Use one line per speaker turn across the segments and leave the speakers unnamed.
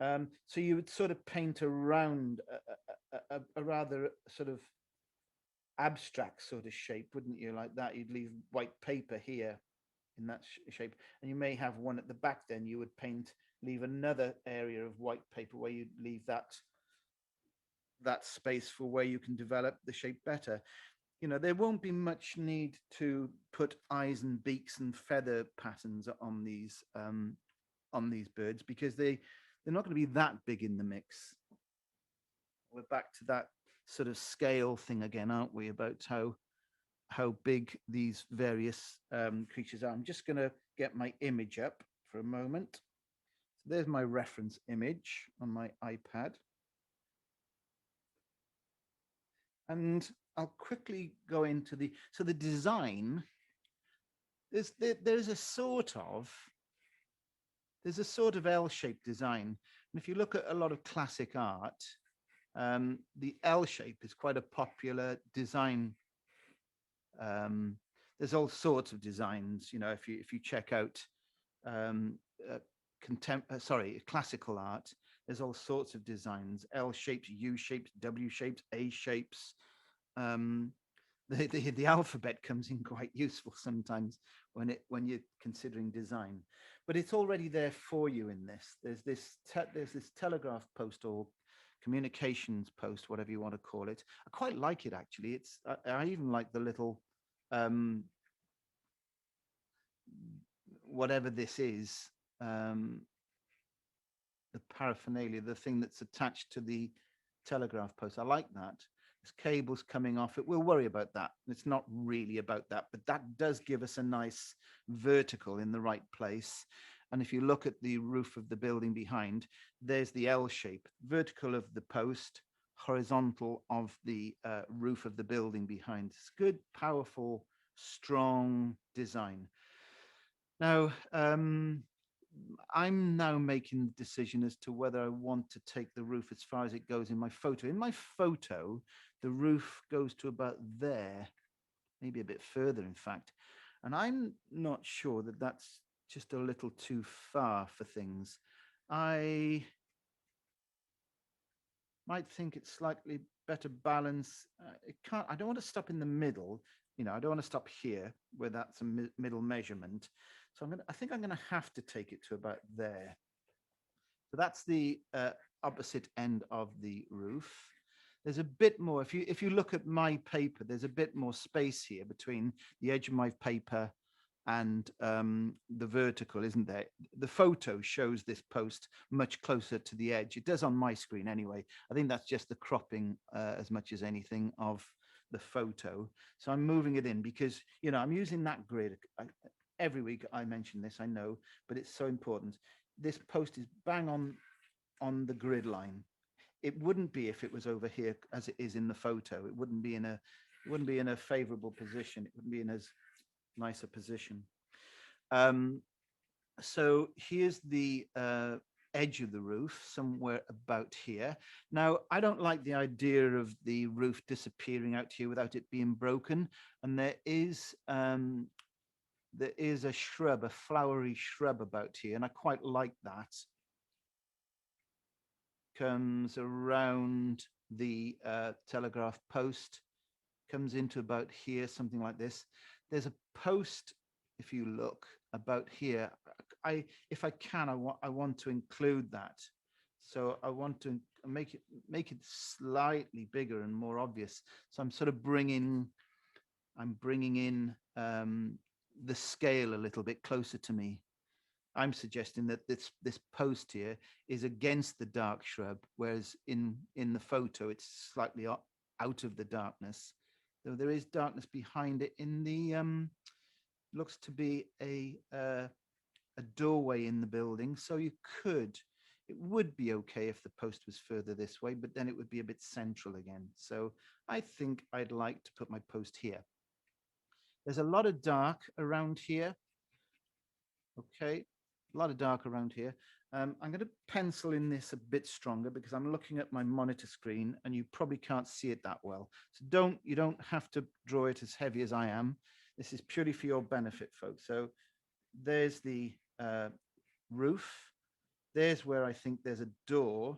So you would sort of paint around a rather sort of abstract sort of shape, wouldn't you? Like that, you'd leave white paper here in that shape, and you may have one at the back. Then you would leave another area of white paper where you'd leave that space for where you can develop the shape better. There won't be much need to put eyes and beaks and feather patterns on these birds because they're not going to be that big in the mix. We're back to that sort of scale thing again, aren't we? About how big these various creatures are. I'm just going to get my image up for a moment. So there's my reference image on my iPad. And I'll quickly go into the design. There's a sort of L-shaped design. And if you look at a lot of classic art, the L shape is quite a popular design. There's all sorts of designs. If you check out um, classical art, there's all sorts of designs: L shapes, U shapes, W shapes, A shapes. Um, the alphabet comes in quite useful sometimes when you're considering design, but it's already there for you in this. There's this telegraph post or communications post, whatever you want to call it. I quite like it actually. I even like the little um, whatever this is, um, the paraphernalia, the thing that's attached to the telegraph post. I like that. There's cables coming off it. We'll worry about that. It's not really about that, but that does give us a nice vertical in the right place. And if you look at the roof of the building behind, there's the L shape, vertical of the post, horizontal of the roof of the building behind. It's good, powerful, strong design. Now, I'm now making the decision as to whether I want to take the roof as far as it goes in my photo. In my photo, the roof goes to about there, maybe a bit further, in fact. And I'm not sure that that's just a little too far for things. I might think it's slightly better balance. I don't want to stop in the middle. I don't want to stop here where that's a middle measurement. So I think I'm going to have to take it to about there. So that's the opposite end of the roof. There's a bit more. If you look at my paper, there's a bit more space here between the edge of my paper and the vertical, isn't there? The photo shows this post much closer to the edge. It does on my screen anyway. I think that's just the cropping as much as anything of the photo. So I'm moving it in because, I'm using that grid. Every week I mention this, I know, but it's so important. This post is bang on the grid line. It wouldn't be if it was over here as it is in the photo. It wouldn't be in a favorable position. It wouldn't be in as nice a position. So here's the edge of the roof, somewhere about here. Now, I don't like the idea of the roof disappearing out here without it being broken. And there is a shrub, a flowery shrub about here, and I quite like that. Comes around the telegraph post, comes into about here, something like this. There's a post, if you look about here. If I can, I want to include that. So I want to make it slightly bigger and more obvious. So I'm sort of bringing in the scale a little bit closer to me. I'm suggesting that this post here is against the dark shrub, whereas in the photo it's slightly out of the darkness. Though there is darkness behind it in the looks to be a doorway in the building. So it would be okay if the post was further this way, but then it would be a bit central again. So I think I'd like to put my post here. There's a lot of dark around here. Okay, a lot of dark around here. I'm going to pencil in this a bit stronger because I'm looking at my monitor screen and you probably can't see it that well. So you don't have to draw it as heavy as I am. This is purely for your benefit, folks. So there's the roof. There's where I think there's a door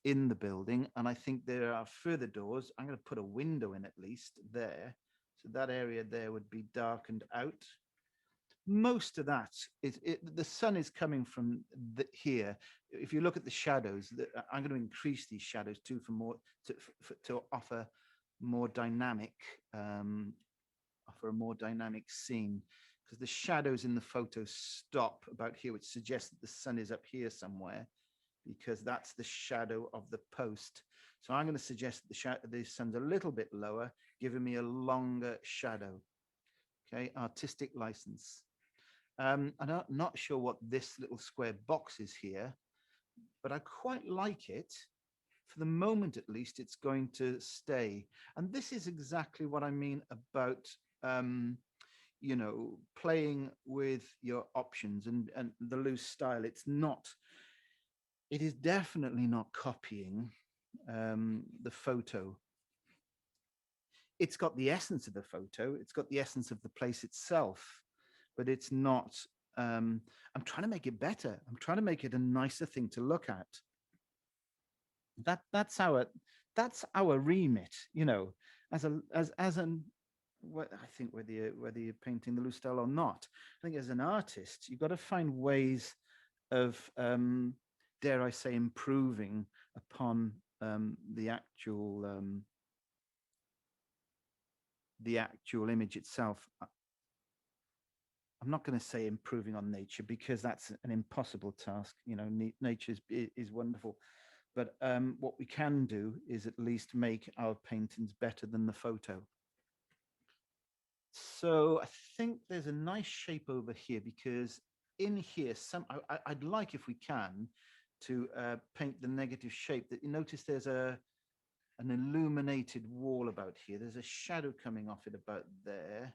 in the building, and I think there are further doors. I'm going to put a window in at least there. So that area there would be darkened out. Most of that is the sun is coming from here. If you look at the shadows, I'm going to increase these shadows too for more to offer more dynamic, offer a more dynamic scene, because the shadows in the photo stop about here, which suggests that the sun is up here somewhere, because that's the shadow of the post. So I'm going to suggest that the sun's a little bit lower, giving me a longer shadow. Okay, artistic license. I'm not sure what this little square box is here, but I quite like it. For the moment, at least, it's going to stay. And this is exactly what I mean about, you know, playing with your options and the loose style. It is definitely not copying the photo. It's got the essence of the photo. It's got the essence of the place itself, but it's not. I'm trying to make it better. I'm trying to make it a nicer thing to look at. That's our remit, you know, as an what I think whether you're painting the loose style or not. I think as an artist, you've got to find ways of dare I say improving upon the actual image itself. I'm not going to say improving on nature because that's an impossible task. You know, nature is wonderful, but what we can do is at least make our paintings better than the photo. So I think there's a nice shape over here, because in here, I'd like, if we can, to paint the negative shape. That you notice there's an illuminated wall about here. There's a shadow coming off it about there.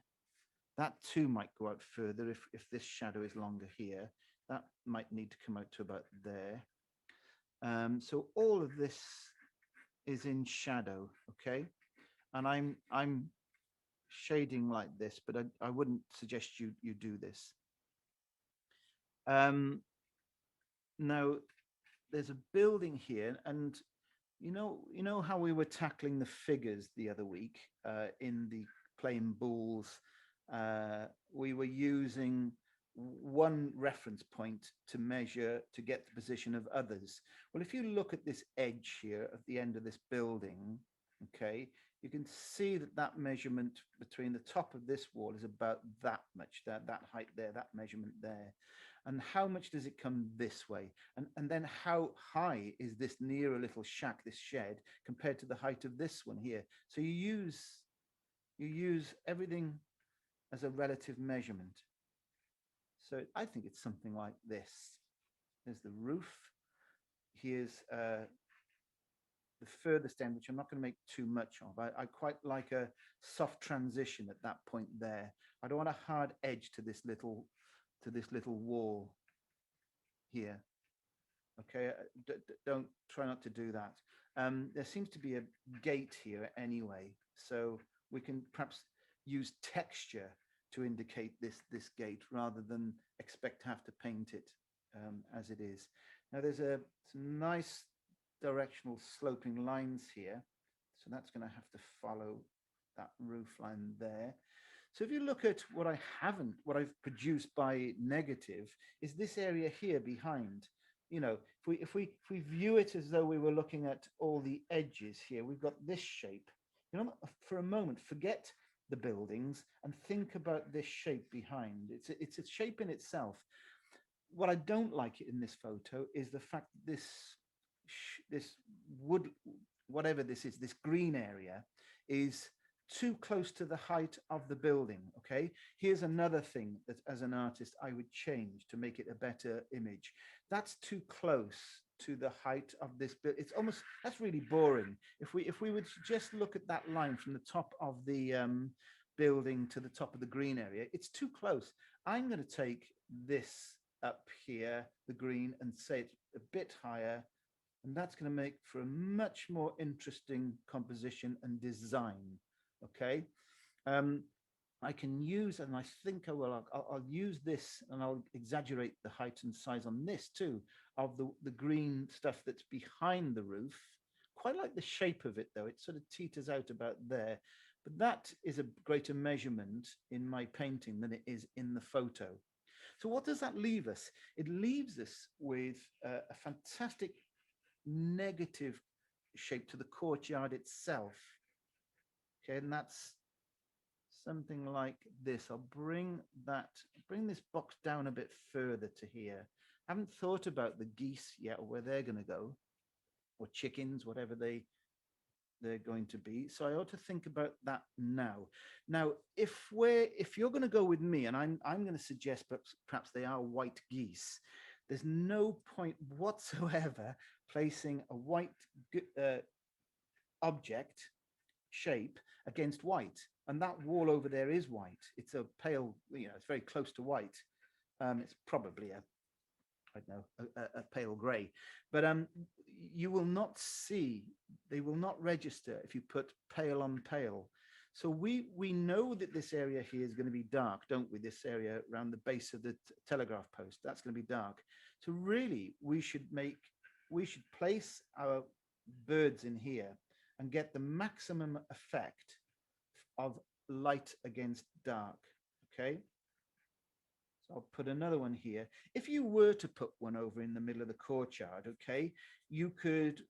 That too might go out further if this shadow is longer here. That might need to come out to about there. So all of this is in shadow, okay? And I'm shading like this, but I wouldn't suggest you do this. Now there's a building here, and you know how we were tackling the figures the other week in the playing balls. We were using one reference point to measure to get the position of others. Well, if you look at this edge here at the end of this building, okay, you can see that that measurement between the top of this wall is about that much, that height there, that measurement there. And how much does it come this way? And then how high is this nearer little shack, this shed, compared to the height of this one here? So you use everything as a relative measurement. So I think it's something like this. There's the roof. Here's the furthest end, which I'm not going to make too much of. I quite like a soft transition at that point there. I don't want a hard edge to this little wall here. Okay, don't try not to do that. There seems to be a gate here anyway, so we can perhaps use texture to indicate this gate rather than expect to have to paint it as it is. Now there's some nice directional sloping lines here, so that's going to have to follow that roof line there. So if you look at what I've produced by negative, is this area here behind. You know, if we view it as though we were looking at all the edges here, we've got this shape. You know, for a moment, forget the buildings and think about this shape behind. It's a shape in itself. What I don't like in this photo is the fact that this wood, whatever this is, this green area is too close to the height of the building. Okay, here's another thing that as an artist I would change to make it a better image. That's too close to the height of this building. It's almost, that's really boring. If we would just look at that line from the top of the building to the top of the green area, it's too close. I'm going to take this up here, the green, and say it's a bit higher, and that's going to make for a much more interesting composition and design. Okay, I can use, and I think I will, I'll use this and I'll exaggerate the height and size on this too, of the green stuff that's behind the roof. Quite like the shape of it though, it sort of teeters out about there. But that is a greater measurement in my painting than it is in the photo. So what does that leave us? It leaves us with a fantastic negative shape to the courtyard itself. Okay, and that's something like this. I'll bring this box down a bit further to here. I haven't thought about the geese yet or where they're going to go, or chickens, whatever they're going to be. So I ought to think about that now. Now, if you're going to go with me, and I'm going to suggest perhaps they are white geese, there's no point whatsoever placing a white object shape against white. And that wall over there is white. It's a pale, it's very close to white. It's probably I don't know, a pale gray. But you will not see, they will not register if you put pale on pale. So we know that this area here is going to be dark, don't we? This area around the base of the telegraph post, that's going to be dark. So really, we should place our birds in here and get the maximum effect of light against dark. Okay. So I'll put another one here. If you were to put one over in the middle of the courtyard, okay, you could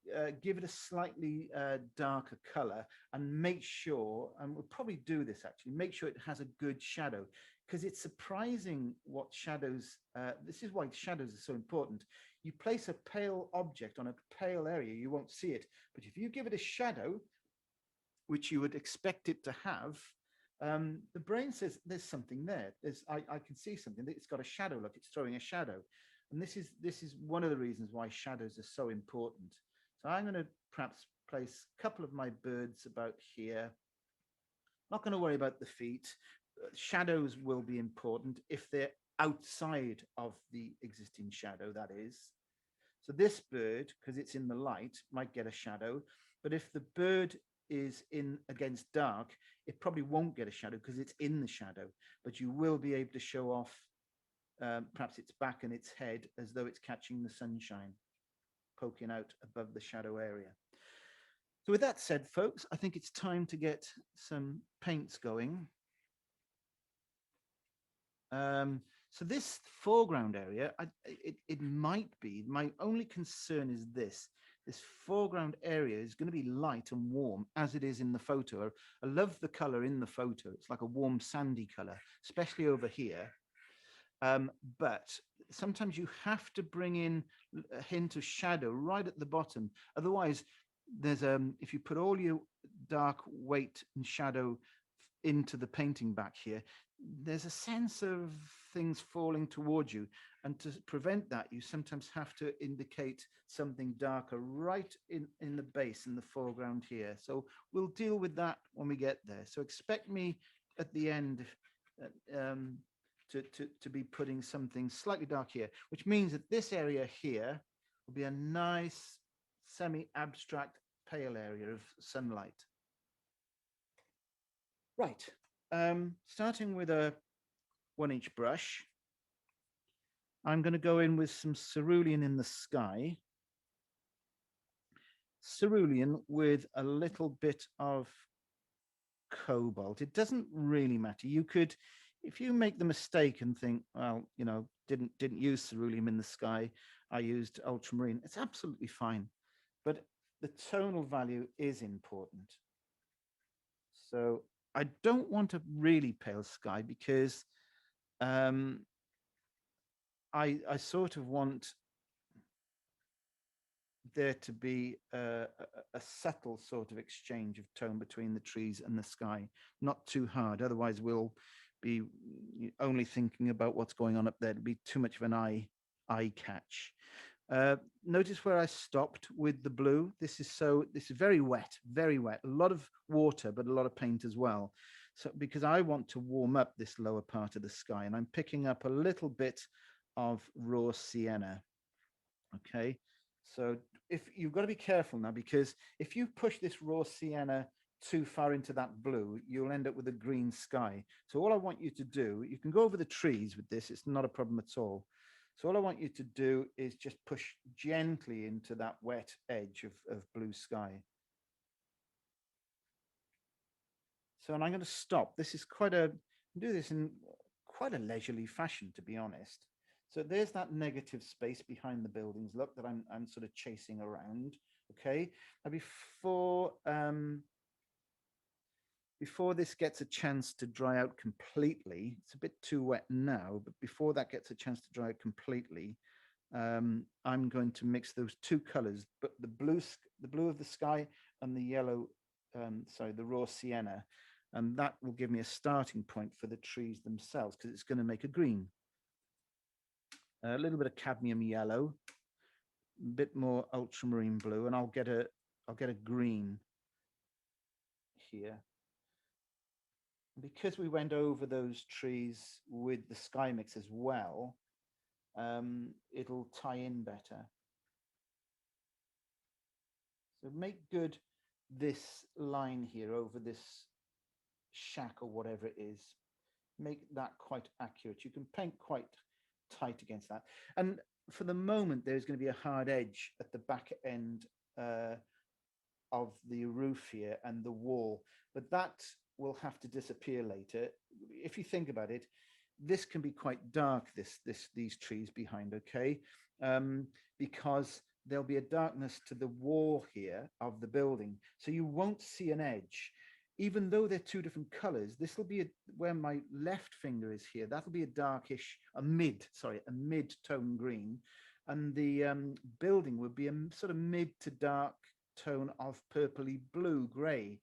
give it a slightly darker color and make sure, and we'll probably do this actually, make sure it has a good shadow, because it's surprising what shadows, this is why shadows are so important. You place a pale object on a pale area, you won't see it. But if you give it a shadow, which you would expect it to have, the brain says there's something there. I can see something. It's got a shadow. Look, it's throwing a shadow, and this is one of the reasons why shadows are so important. So I'm going to perhaps place a couple of my birds about here. Not going to worry about the feet. Shadows will be important if they're outside of the existing shadow, that is. So this bird, because it's in the light, might get a shadow. But if the bird is in against dark, it probably won't get a shadow because it's in the shadow. But you will be able to show off perhaps its back and its head as though it's catching the sunshine, poking out above the shadow area. So with that said, folks, I think it's time to get some paints going. So this foreground area, it might be, my only concern is this foreground area is going to be light and warm as it is in the photo. I love the color in the photo. It's like a warm sandy color, especially over here. But sometimes you have to bring in a hint of shadow right at the bottom. Otherwise, there's if you put all your dark weight and shadow into the painting back here, there's a sense of things falling towards you. And to prevent that, you sometimes have to indicate something darker right in the base, in the foreground here. So we'll deal with that when we get there. So expect me at the end to be putting something slightly dark here, which means that this area here will be a nice semi-abstract pale area of sunlight. Right, starting with a 1-inch brush, I'm going to go in with some cerulean in the sky. Cerulean with a little bit of cobalt. It doesn't really matter. You could, if you make the mistake and think, well, didn't use cerulean in the sky, I used ultramarine, it's absolutely fine. But the tonal value is important. So I don't want a really pale sky because I sort of want there to be a subtle sort of exchange of tone between the trees and the sky, not too hard. Otherwise, we'll be only thinking about what's going on up there. It'd be too much of an eye catch. Notice where I stopped with the blue. This is very wet, very wet. A lot of water, but a lot of paint as well. So because I want to warm up this lower part of the sky, and I'm picking up a little bit of raw sienna. Okay, so if you've got to be careful now, because if you push this raw sienna too far into that blue, you'll end up with a green sky. So all I want you to do, you can go over the trees with this, it's not a problem at all. So all I want you to do is just push gently into that wet edge of blue sky. So, and I'm going to stop. This is do this in quite a leisurely fashion, to be honest. So there's that negative space behind the buildings. Look, that I'm sort of chasing around. Okay. Now before this gets a chance to dry out completely, it's a bit too wet now, but before that gets a chance to dry out completely, I'm going to mix those two colors, but the blue of the sky and the yellow, the raw sienna, and that will give me a starting point for the trees themselves because it's going to make a green. A little bit of cadmium yellow, a bit more ultramarine blue, and I'll get a green here. Because we went over those trees with the sky mix as well, it'll tie in better. So make good this line here over this shack or whatever it is. Make that quite accurate. You can paint quite tight against that. And for the moment, there's going to be a hard edge at the back end of the roof here and the wall, but that will have to disappear later. If you think about it, this can be quite dark, these trees behind, okay? Because there'll be a darkness to the wall here of the building. So you won't see an edge. Even though they're two different colors, this will be where my left finger is here. That'll be a mid-tone green. And the building would be a sort of mid to dark tone of purpley blue gray.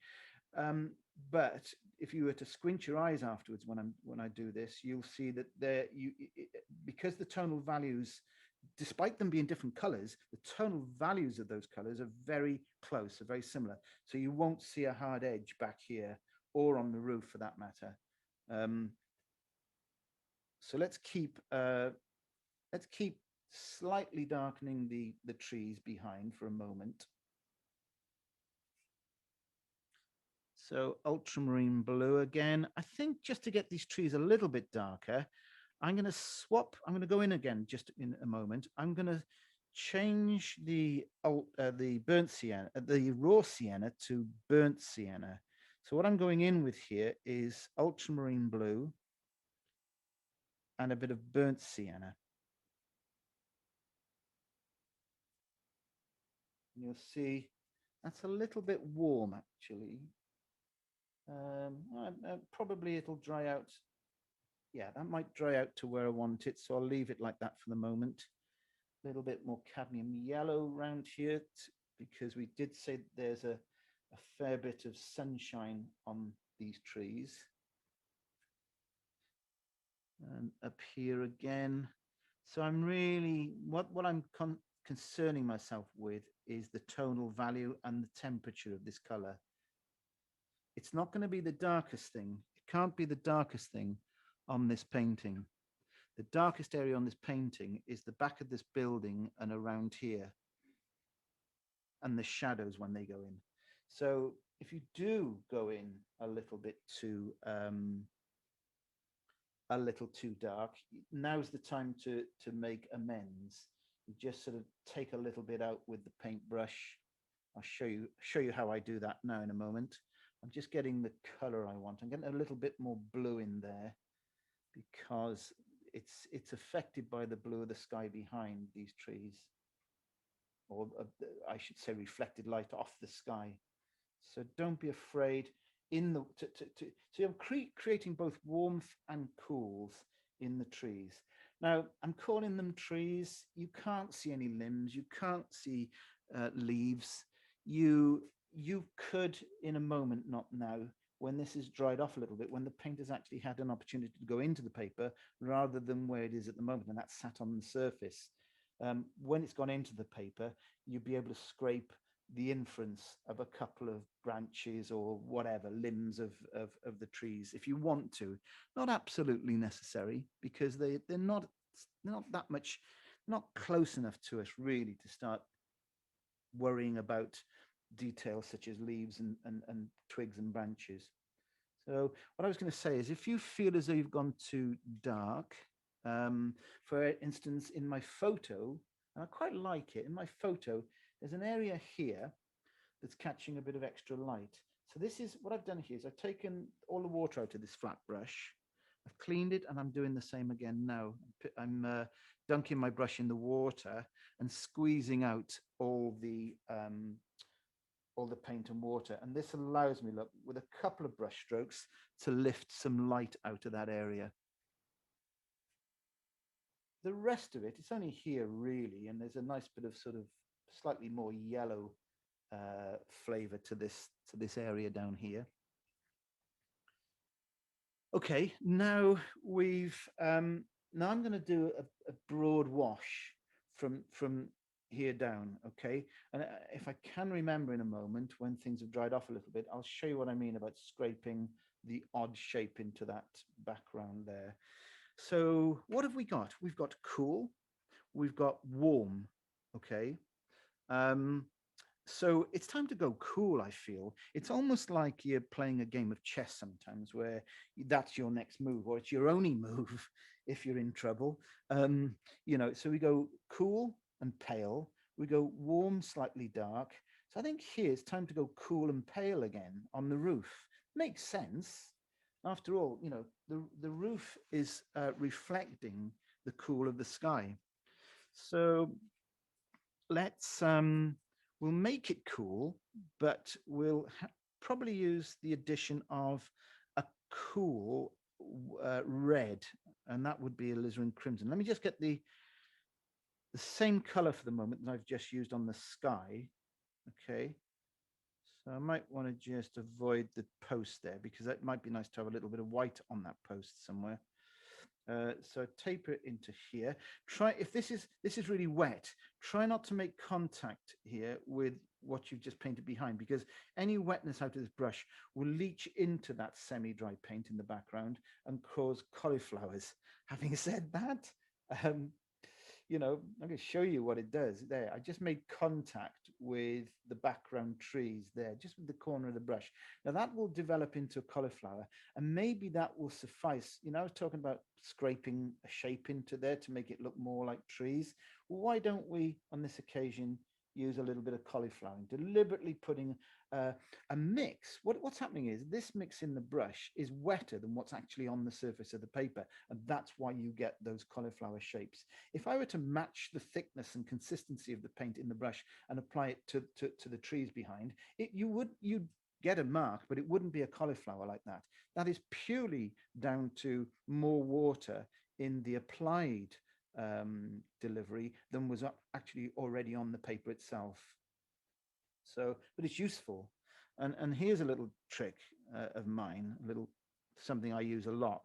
But if you were to squint your eyes afterwards when I do this, you'll see that because the tonal values, despite them being different colors, the tonal values of those colors are very close, are very similar. So you won't see a hard edge back here or on the roof for that matter. So let's keep slightly darkening the trees behind for a moment. So ultramarine blue again. I think just to get these trees a little bit darker, I'm going to go in again just in a moment. I'm going to change the burnt sienna, the raw sienna to burnt sienna. So what I'm going in with here is ultramarine blue and a bit of burnt sienna. And you'll see that's a little bit warm actually. Probably it'll dry out. Yeah, that might dry out to where I want it, so I'll leave it like that for the moment. A little bit more cadmium yellow around here because we did say there's a fair bit of sunshine on these trees. And up here again. So I'm really, what I'm concerning myself with is the tonal value and the temperature of this color. It's not going to be the darkest thing. It can't be the darkest thing on this painting. The darkest area on this painting is the back of this building and around here, and the shadows when they go in. So if you do go in a little bit too dark, now's the time to make amends. You just sort of take a little bit out with the paintbrush. I'll show you how I do that now in a moment. I'm just getting the color I want. I'm getting a little bit more blue in there because it's affected by the blue of the sky behind these trees, or I should say reflected light off the sky. So don't be afraid so you're creating both warmth and cools in the trees. Now I'm calling them trees. You can't see any limbs, you can't see leaves. You could in a moment, not now, when this is dried off a little bit, when the paint has actually had an opportunity to go into the paper rather than where it is at the moment, and that's sat on the surface. When it's gone into the paper, you'll be able to scrape the inference of a couple of branches or whatever limbs of the trees if you want to. Not absolutely necessary, because they're not that much, not close enough to us really to start worrying about details such as leaves and twigs and branches. So what I was going to say is if you feel as though you've gone too dark, for instance, in my photo, and I quite like it, in my photo, there's an area here that's catching a bit of extra light. So this is what I've done here is I've taken all the water out of this flat brush. I've cleaned it and I'm doing the same again now. I'm dunking my brush in the water and squeezing out all the paint and water. And this allows me, look, with a couple of brush strokes to lift some light out of that area. The rest of it, it's only here really, and there's a nice bit of sort of slightly more yellow flavor to this area down here. Okay, now now I'm going to do a broad wash from here down. Okay, and if I can remember in a moment when things have dried off a little bit, I'll show you what I mean about scraping the odd shape into that background there. So what have we got? We've got cool, we've got warm. Okay. So it's time to go cool, I feel. It's almost like you're playing a game of chess sometimes where that's your next move or it's your only move if you're in trouble. So we go cool and pale. We go warm, slightly dark. So I think here it's time to go cool and pale again on the roof. Makes sense. After all, the roof is reflecting the cool of the sky. So let's we'll make it cool, but we'll probably use the addition of a cool red, and that would be alizarin crimson. Let me just get the same color for the moment that I've just used on the sky. Okay, so I might want to just avoid the post there because it might be nice to have a little bit of white on that post somewhere. So taper it into here. Try, if this is really wet, try not to make contact here with what you've just painted behind, because any wetness out of this brush will leach into that semi-dry paint in the background and cause cauliflowers. Having said that, I'm going to show you what it does there. I just made contact with the background trees there, just with the corner of the brush. Now that will develop into a cauliflower, and maybe that will suffice. I was talking about scraping a shape into there to make it look more like trees. Well, why don't we, on this occasion, use a little bit of cauliflower, deliberately putting a mix. What's happening is this mix in the brush is wetter than what's actually on the surface of the paper, and that's why you get those cauliflower shapes. If I were to match the thickness and consistency of the paint in the brush and apply it to the trees behind it, you'd get a mark, but it wouldn't be a cauliflower like that. That is purely down to more water in the applied delivery than was actually already on the paper itself. So, but it's useful. And here's a little trick of mine, a little something I use a lot.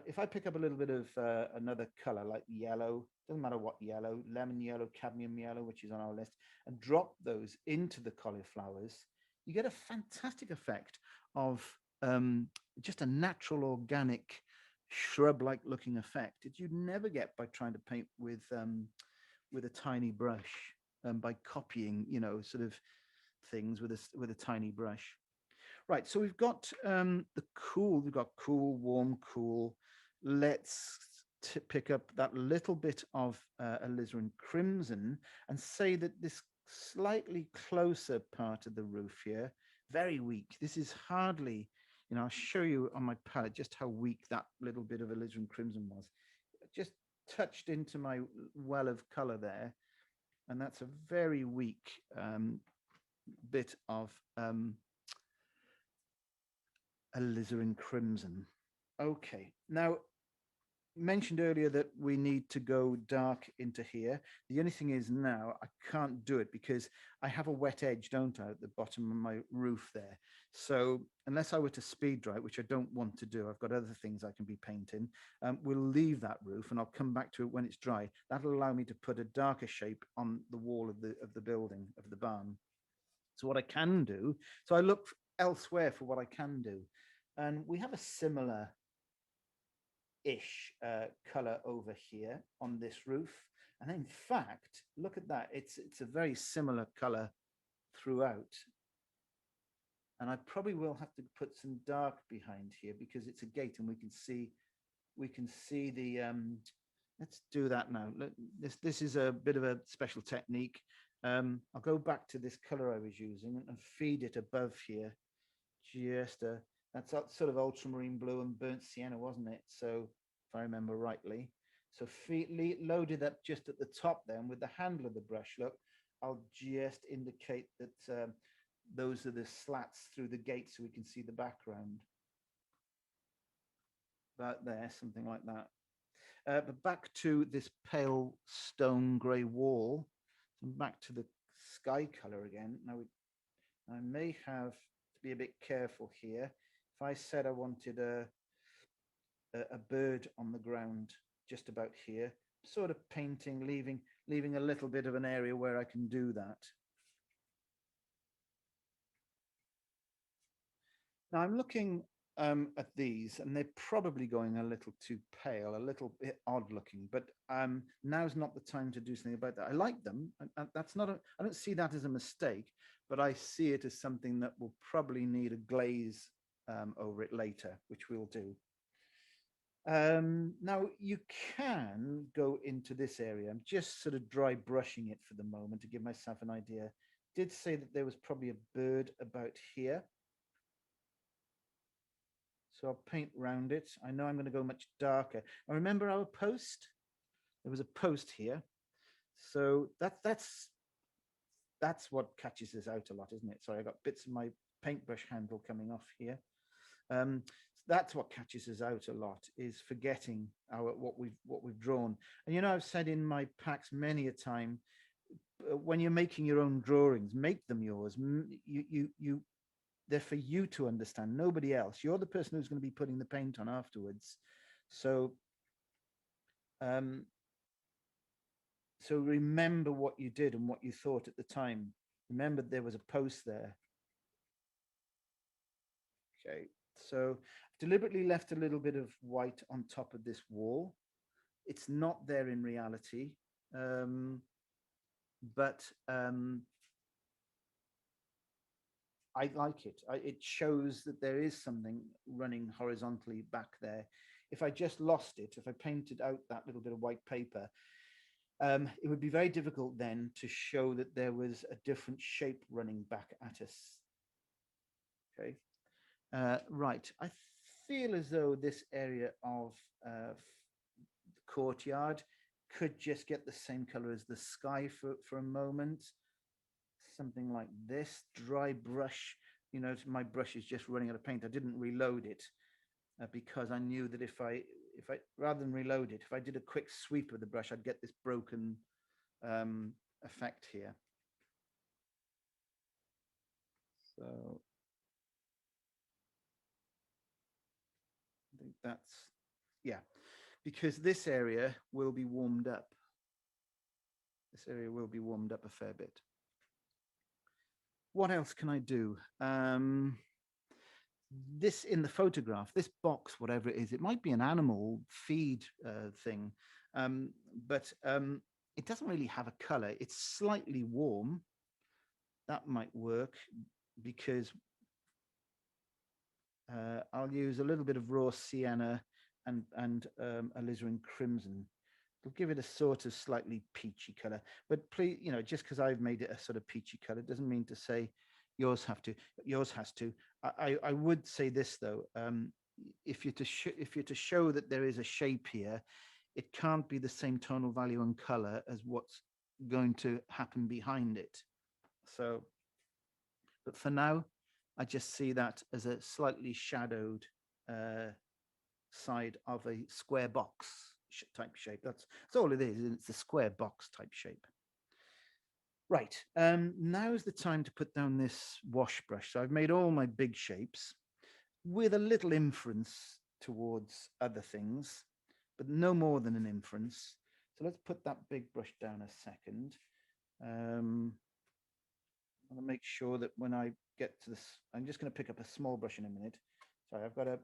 If I pick up a little bit of another color like yellow, doesn't matter what yellow, lemon yellow, cadmium yellow, which is on our list, and drop those into the cauliflowers, you get a fantastic effect of just a natural organic shrub-like looking effect that you'd never get by trying to paint with a tiny brush, by copying, sort of things with a tiny brush. Right, so we've got the cool. We've got cool, warm, cool. Let's pick up that little bit of alizarin crimson and say that this slightly closer part of the roof here, very weak. This is hardly, I'll show you on my palette just how weak that little bit of alizarin crimson was. Just touched into my well of color there, and that's a very weak bit of alizarin crimson. Okay, now mentioned earlier that we need to go dark into here. The only thing is now I can't do it because I have a wet edge, don't I, at the bottom of my roof there. So unless I were to speed dry it, which I don't want to do, I've got other things I can be painting, we'll leave that roof and I'll come back to it when it's dry. That'll allow me to put a darker shape on the wall of the building, of the barn. So what I can do, so I look elsewhere for what I can do. And we have a similar ish color over here on this roof. And in fact, look at that. It's a very similar color throughout. And I probably will have to put some dark behind here because it's a gate and we can see the let's do that now. This is a bit of a special technique. I'll go back to this color I was using and feed it above here. That's sort of ultramarine blue and burnt sienna, wasn't it? So if I remember rightly. So load it up just at the top then with the handle of the brush. Look, I'll just indicate that those are the slats through the gate so we can see the background. About there, something like that. But back to this pale stone grey wall. So back to the sky color again. Now I may have to be a bit careful here. If I said I wanted a bird on the ground just about here, sort of painting, leaving a little bit of an area where I can do that. Now I'm looking at these, and they're probably going a little too pale, a little bit odd looking, but now's not the time to do something about that. I like them. That's not I don't see that as a mistake, but I see it as something that will probably need a glaze over it later, which we'll do. Now you can go into this area. I'm just sort of dry brushing it for the moment to give myself an idea. Did say that there was probably a bird about here. So I'll paint round it. I know I'm going to go much darker. I remember our post. There was a post here. So that's what catches us out a lot, isn't it? Sorry, I got bits of my paintbrush handle coming off here. That's what catches us out a lot, is forgetting what we've drawn. And you know, I've said in my packs many a time, when you're making your own drawings, make them yours. They're for you to understand, nobody else. You're the person who's going to be putting the paint on afterwards. So so remember what you did and what you thought at the time. Remember there was a post there. Okay, so deliberately left a little bit of white on top of this wall. It's not there in reality, but I like it. It shows that there is something running horizontally back there. If I just lost it, if I painted out that little bit of white paper, it would be very difficult then to show that there was a different shape running back at us. Okay, right. I feel as though this area of the courtyard could just get the same color as the sky for a moment. Something like this. Dry brush. You know, my brush is just running out of paint. I didn't reload it because I knew that if I rather than reload it, if I did a quick sweep of the brush, I'd get this broken effect here. So I think that's, yeah, because this area will be warmed up. This area will be warmed up a fair bit. What else can I do? This in the photograph, this box, whatever it is, it might be an animal feed thing, but it doesn't really have a color. It's slightly warm. That might work because I'll use a little bit of raw sienna and alizarin crimson. It'll give it a sort of slightly peachy color. But please, you know, just because I've made it a sort of peachy color doesn't mean to say yours has to. I would say this though, if you're to show that there is a shape here, it can't be the same tonal value and color as what's going to happen behind it. So, but for now, I just see that as a slightly shadowed side of a square box type shape. That's all it is. It's a square box type shape. Right, now is the time to put down this wash brush. So I've made all my big shapes with a little inference towards other things, but no more than an inference. So let's put that big brush down a second. I want to make sure that when I get to this, I'm just going to pick up a small brush in a minute. Sorry, I've got a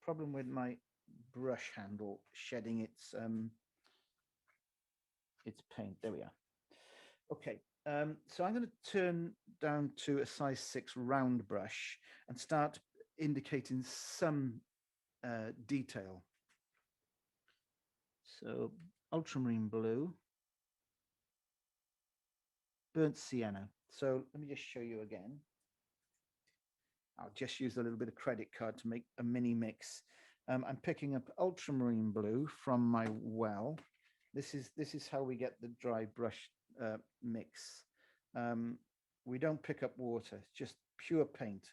problem with my brush handle shedding its paint. There we are. Okay, So I'm going to turn down to a size 6 round brush and start indicating some detail. So ultramarine blue, burnt sienna. So let me just show you again. I'll just use a little bit of credit card to make a mini mix. I'm picking up ultramarine blue from my well. This is how we get the dry brush mix. Um, we don't pick up water; it's just pure paint.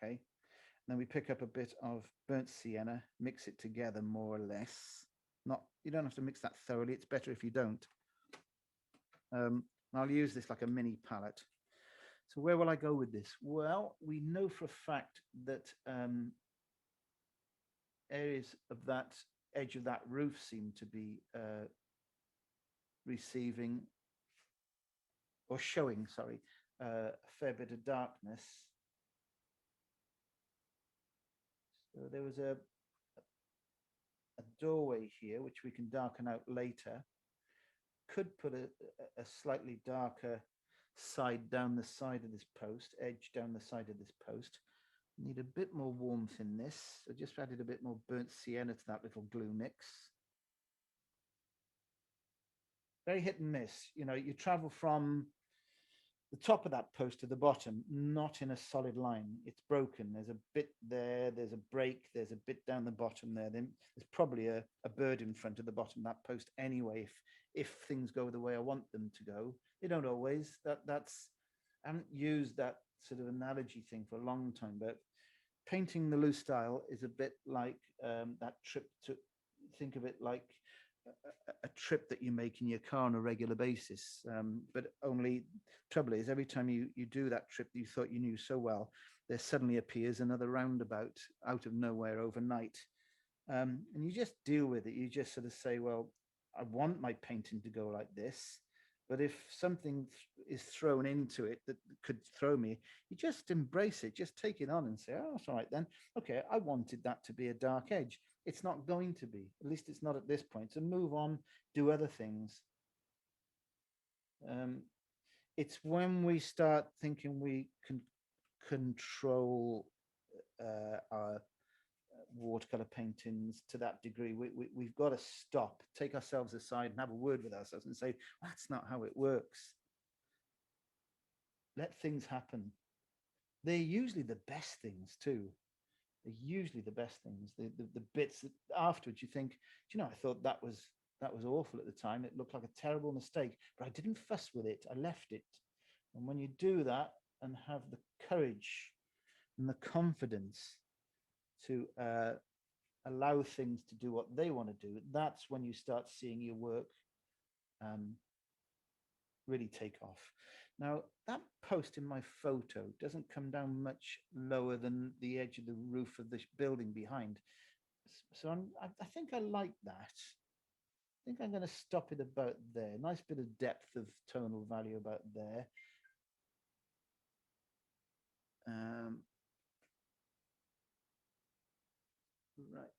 Okay. And then we pick up a bit of burnt sienna, mix it together more or less. Not you don't have to mix that thoroughly. It's better if you don't. I'll use this like a mini palette. So where will I go with this? Well, we know for a fact that areas of that edge of that roof seem to be receiving or showing, sorry, a fair bit of darkness. So there was a doorway here, which we can darken out later. Could put a slightly darker side down the side of this post, edge down the side of this post. Need a bit more warmth in this. So just added a bit more burnt sienna to that little glue mix. Very hit and miss. You know, you travel from the top of that post to the bottom, not in a solid line. It's broken. There's a bit there, there's a break, there's a bit down the bottom there. Then there's probably a bird in front of the bottom of that post anyway, if things go the way I want them to go. They don't always. That's I haven't used that sort of analogy thing for a long time, but painting the loose style is a bit like that trip to think of it like a trip that you make in your car on a regular basis. But only trouble is every time you do that trip that you thought you knew so well, there suddenly appears another roundabout out of nowhere overnight. And you just deal with it. You just sort of say, well, I want my painting to go like this. But if something is thrown into it that could throw me, you just embrace it, just take it on and say, oh, it's all right then. Okay, I wanted that to be a dark edge. It's not going to be, at least it's not at this point. So move on, do other things. It's when we start thinking we can control our watercolor paintings to that degree, we've got to stop, take ourselves aside and have a word with ourselves and say, that's not how it works. Let things happen. They're usually the best things too. They're usually the best things. The bits that afterwards you think, do you know, I thought that was awful at the time. It looked like a terrible mistake, but I didn't fuss with it. I left it. And when you do that and have the courage and the confidence to allow things to do what they want to do, that's when you start seeing your work really take off. Now, that post in my photo doesn't come down much lower than the edge of the roof of the building behind. So I think I like that. I think I'm going to stop it about there. Nice bit of depth of tonal value about there. Right.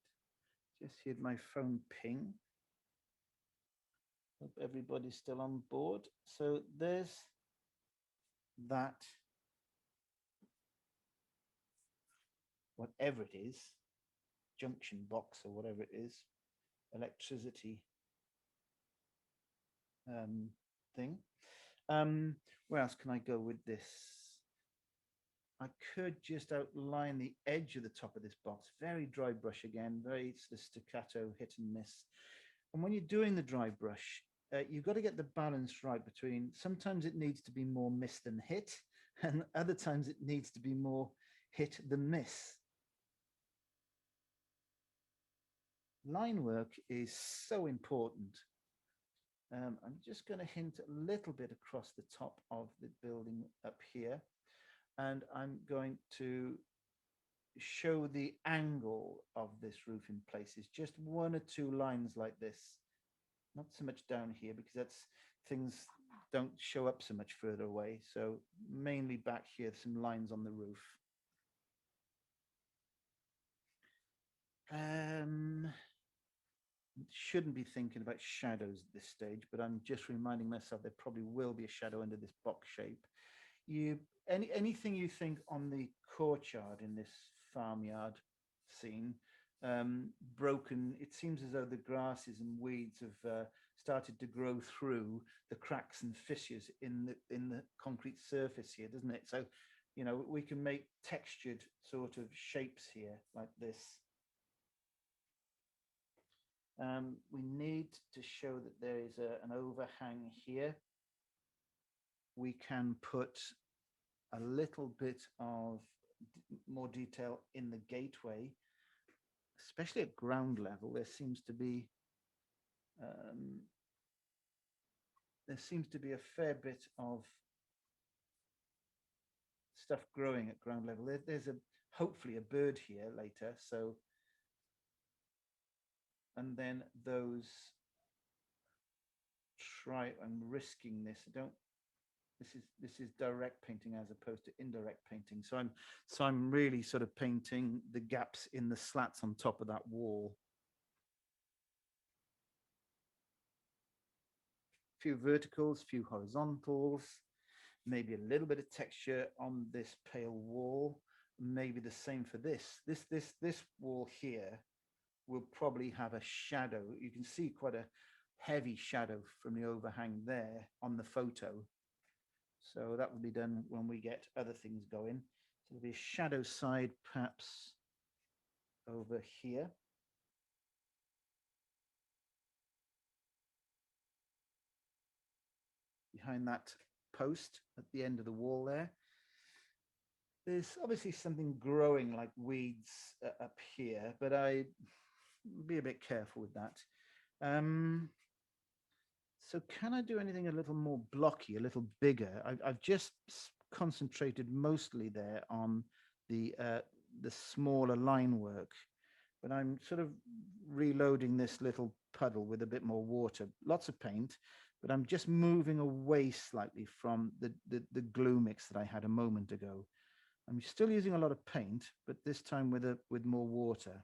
Just heard my phone ping. Hope everybody's still on board. So there's that, whatever it is, junction box or whatever it is, electricity thing. Where else can I go with this? I could just outline the edge of the top of this box. Very dry brush again, very staccato, hit and miss. And when you're doing the dry brush, you've got to get the balance right between, sometimes it needs to be more miss than hit, and other times it needs to be more hit than miss. Line work is so important. I'm just going to hint a little bit across the top of the building up here, and I'm going to show the angle of this roof in places, just one or two lines like this, not so much down here because that's things don't show up so much further away. So mainly back here, some lines on the roof. shouldn't be thinking about shadows at this stage, but I'm just reminding myself there probably will be a shadow under this box shape. You anything you think on the courtyard in this farmyard scene, broken. It seems as though the grasses and weeds have started to grow through the cracks and fissures in the concrete surface here, doesn't it? So, you know, we can make textured sort of shapes here like this. We need to show that there is an overhang here. We can put a little bit of more detail in the gateway, especially at ground level. There seems to be a fair bit of stuff growing at ground level. There's hopefully a bird here later. So, and then those I'm risking this. I don't. This is direct painting as opposed to indirect painting. So I'm really sort of painting the gaps in the slats on top of that wall. A few verticals, few horizontals, maybe a little bit of texture on this pale wall. Maybe the same for this. This wall here will probably have a shadow. You can see quite a heavy shadow from the overhang there on the photo. So that will be done when we get other things going. So there'll be a shadow side perhaps over here. Behind that post at the end of the wall there. There's obviously something growing like weeds up here, but I be a bit careful with that. So can I do anything a little more blocky, a little bigger? I've just concentrated mostly there on the smaller line work, but I'm sort of reloading this little puddle with a bit more water, lots of paint, but I'm just moving away slightly from the glue mix that I had a moment ago. I'm still using a lot of paint, but this time with more water.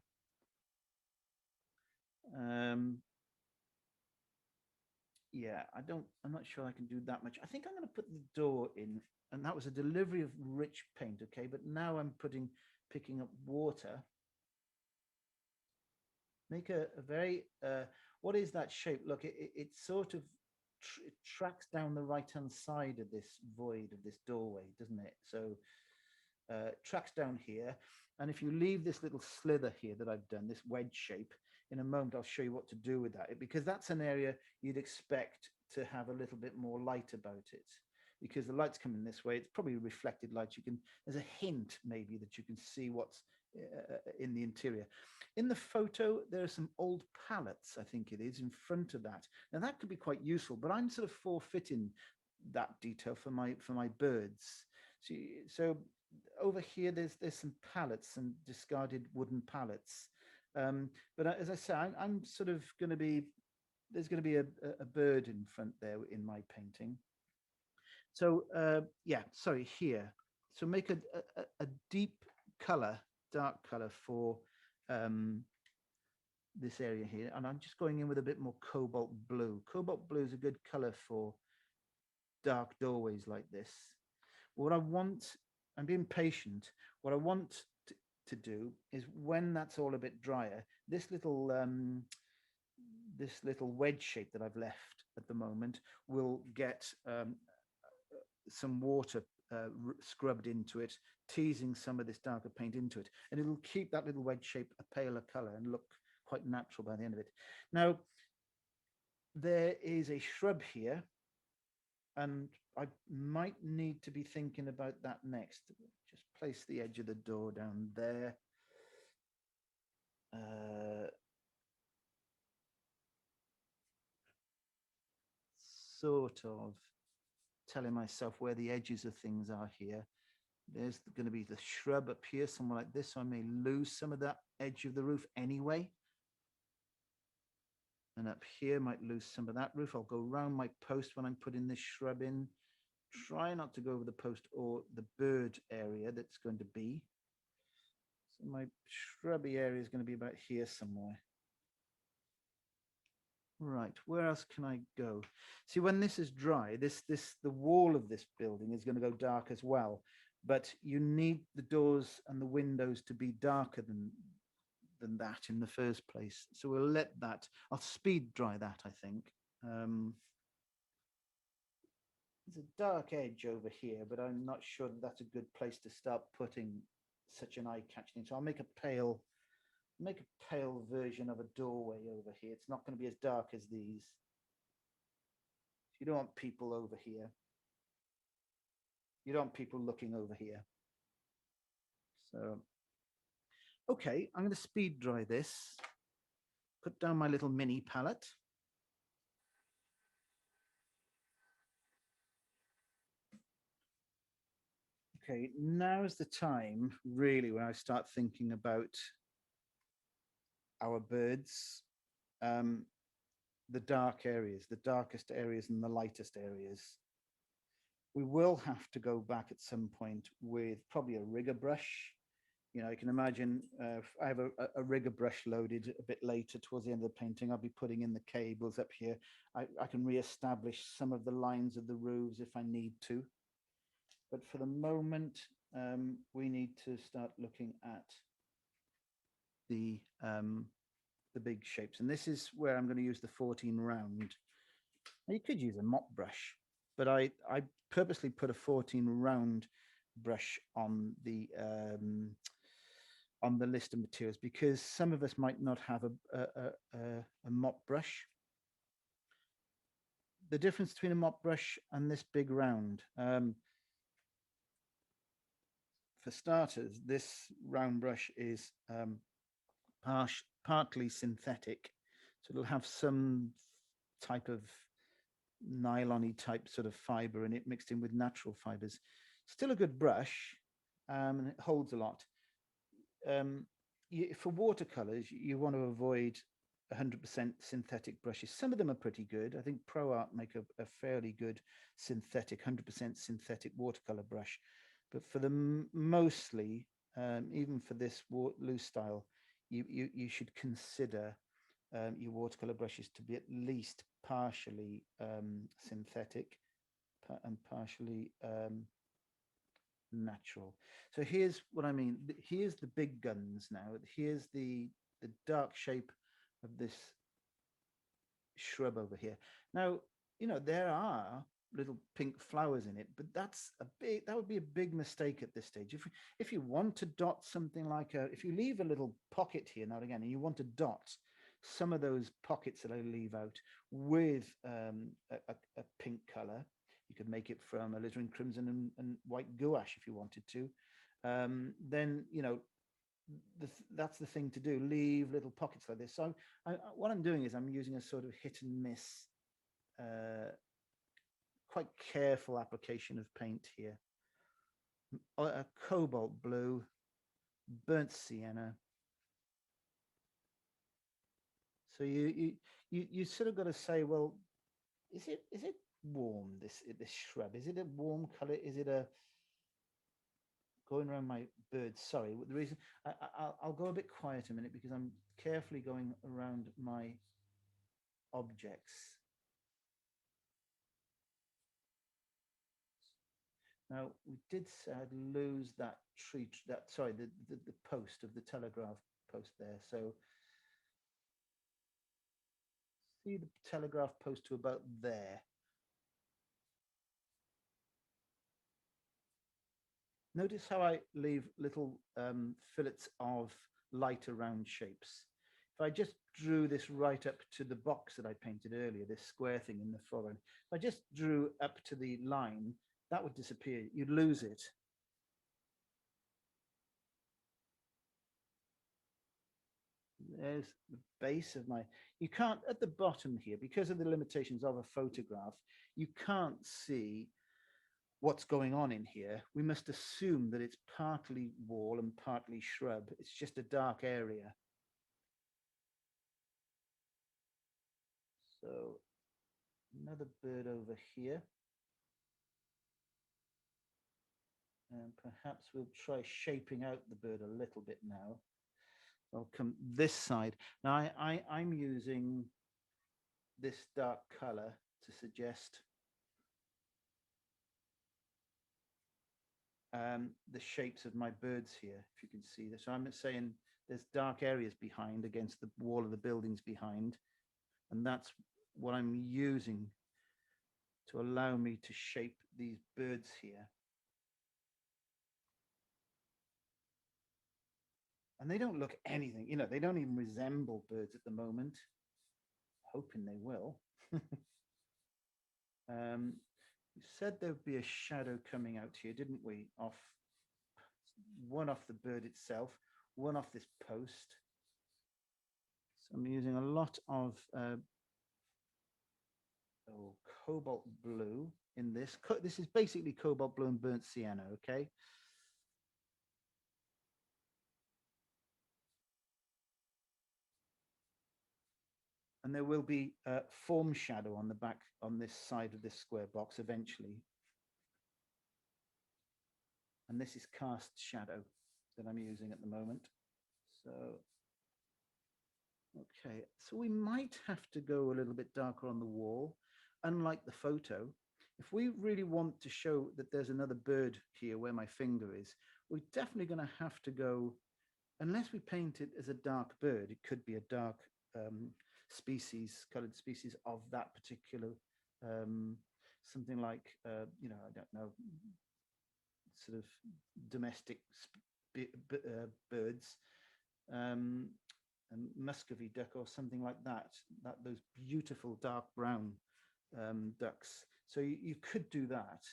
Yeah, I'm not sure I can do that much. I think I'm going to put the door in, and that was a delivery of rich paint, okay? But now I'm picking up water. Make a very, what is that shape? Look, it sort of it tracks down the right-hand side of this void of this doorway, doesn't it? So tracks down here. And if you leave this little slither here that I've done, this wedge shape, in a moment I'll show you what to do with that, because that's an area you'd expect to have a little bit more light about it, because the light's coming this way. It's probably reflected light. There's a hint maybe that you can see what's in the interior. In the photo, there are some old pallets, I think it is, in front of that. Now that could be quite useful, but I'm sort of forfeiting that detail for my birds. So over here, there's some pallets, some discarded wooden pallets. But as I say, I'm sort of going to be, there's going to be a bird in front there in my painting. So yeah, sorry, here. So make a deep color, dark color for this area here. And I'm just going in with a bit more cobalt blue. Cobalt blue is a good color for dark doorways like this. What I want, I'm being patient. What I want to do is, when that's all a bit drier, this little wedge shape that I've left at the moment will get some water scrubbed into it, teasing some of this darker paint into it, and it'll keep that little wedge shape a paler color and look quite natural by the end of it. Now, there is a shrub here, and I might need to be thinking about that next. Just place the edge of the door down there. Sort of telling myself where the edges of things are here. There's going to be the shrub up here, somewhere like this, so I may lose some of that edge of the roof anyway. And up here might lose some of that roof. I'll go around my post when I'm putting this shrub in. Try not to go over the post or the bird area that's going to be. So my shrubby area is going to be about here somewhere. Right, where else can I go? See, when this is dry, the wall of this building is going to go dark as well. But you need the doors and the windows to be darker than that in the first place. So we'll let that. I'll speed dry that, I think. Um, there's a dark edge over here, but I'm not sure that that's a good place to start putting such an eye-catching thing. So I'll make a pale version of a doorway over here. It's not going to be as dark as these. You don't want people over here. You don't want people looking over here. So, okay, I'm going to speed dry this. Put down my little mini palette. Okay, now's the time, really, when I start thinking about our birds, um, the dark areas, the darkest areas and the lightest areas. We will have to go back at some point with probably a rigger brush. You know, I can imagine if I have a rigger brush loaded a bit later towards the end of the painting, I'll be putting in the cables up here. I can re-establish some of the lines of the roofs if I need to. But for the moment, we need to start looking at the big shapes. And this is where I'm going to use the 14 round. Now, you could use a mop brush, but I purposely put a 14 round brush on the list of materials because some of us might not have a mop brush. The difference between a mop brush and this big round, for starters, this round brush is partly synthetic, so it'll have some type of nylon-y type sort of fiber in it mixed in with natural fibers. Still a good brush, and it holds a lot. For watercolors, you want to avoid 100% synthetic brushes. Some of them are pretty good. I think Pro Art make a fairly good synthetic, 100% synthetic watercolor brush. But for the mostly, even for this loose style, you should consider your watercolor brushes to be at least partially synthetic and partially natural. So here's what I mean. Here's the big guns now. Here's the dark shape of this shrub over here. Now, you know, there are little pink flowers in it, but that would be a big mistake at this stage. If you want to dot something like if you leave a little pocket here now and again, and you want to dot some of those pockets that I leave out with a pink color, you could make it from alizarin crimson and white gouache if you wanted to. Then, you know, that's the thing to do. Leave little pockets like this. So what I'm doing is I'm using a sort of hit and miss, quite careful application of paint here. A cobalt blue, burnt sienna. So you sort of got to say, well, is it warm, this shrub? Is it a warm color? Is it a going around my birds? Sorry, the reason I'll go a bit quiet a minute because I'm carefully going around my objects. Now we did say I'd lose that tree, the post of the telegraph post there. So see the telegraph post to about there. Notice how I leave little fillets of lighter round shapes. If I just drew this right up to the box that I painted earlier, this square thing in the foreground, if I just drew up to the line, that would disappear. You'd lose it. There's the base of my, you can't, at the bottom here, because of the limitations of a photograph, you can't see what's going on in here. We must assume that it's partly wall and partly shrub. It's just a dark area. So another bird over here. And perhaps we'll try shaping out the bird a little bit now. I'll come this side. Now I'm using this dark color to suggest the shapes of my birds here, if you can see this. So I'm saying there's dark areas behind against the wall of the buildings behind, and that's what I'm using to allow me to shape these birds here. And they don't look anything, you know, they don't even resemble birds at the moment. Hoping they will. We said there would be a shadow coming out here, didn't we? One off the bird itself, one off this post. So I'm using a lot of cobalt blue in this. This is basically cobalt blue and burnt sienna, okay? And there will be a form shadow on the back on this side of this square box eventually. And this is cast shadow that I'm using at the moment. So, okay, so we might have to go a little bit darker on the wall. Unlike the photo, if we really want to show that there's another bird here where my finger is, we're definitely going to have to go, unless we paint it as a dark bird, it could be a dark species, colored species of that particular, something like, you know, I don't know, sort of domestic birds, and Muscovy duck or something like that, those beautiful dark brown ducks. So you could do that.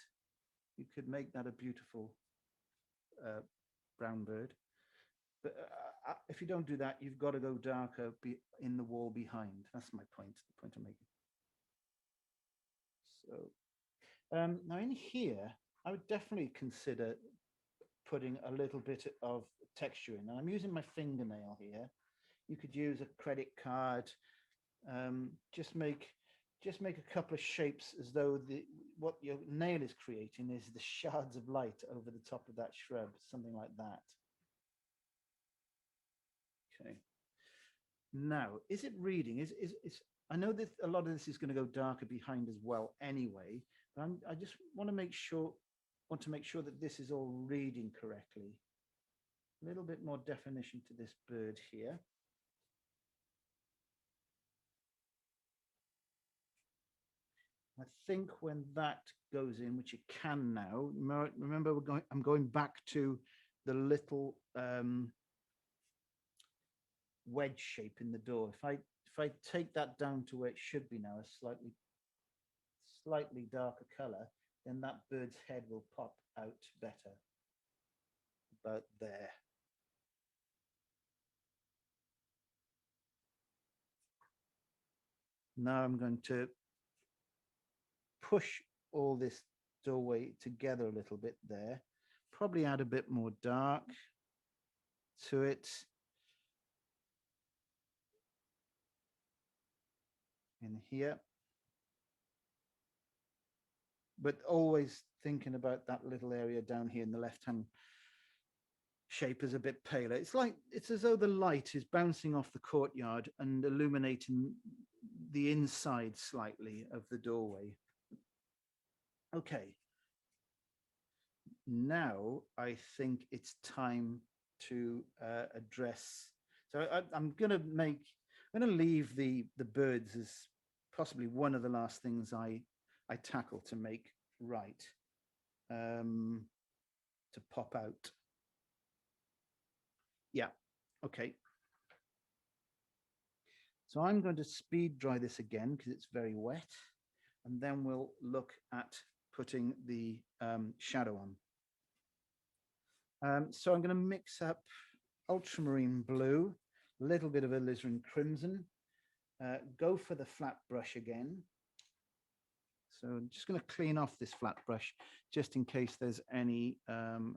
You could make that a beautiful brown bird. But if you don't do that, you've got to go darker in the wall behind. That's my point, the point I'm making. So now in here, I would definitely consider putting a little bit of texture in. And I'm using my fingernail here. You could use a credit card. Just make a couple of shapes as though what your nail is creating is the shards of light over the top of that shrub, something like that. Okay. Now, is it reading? Is I know that a lot of this is going to go darker behind as well anyway, but I just want to make sure that this is all reading correctly. A little bit more definition to this bird here. I think when that goes in, which it can now, remember I'm going back to the little wedge shape in the door. If I take that down to where it should be now, a slightly darker color, then that bird's head will pop out better. About there. Now I'm going to push all this doorway together a little bit there. Probably add a bit more dark to it. In here. But always thinking about that little area down here in the left-hand shape is a bit paler. It's as though the light is bouncing off the courtyard and illuminating the inside slightly of the doorway. Okay. Now I think it's time to address. So I'm going to leave the birds as possibly one of the last things I tackle to make right, to pop out. Yeah, okay. So I'm going to speed dry this again because it's very wet, and then we'll look at putting the shadow on. So I'm going to mix up ultramarine blue, a little bit of alizarin crimson, go for the flat brush again. So I'm just going to clean off this flat brush just in case there's any of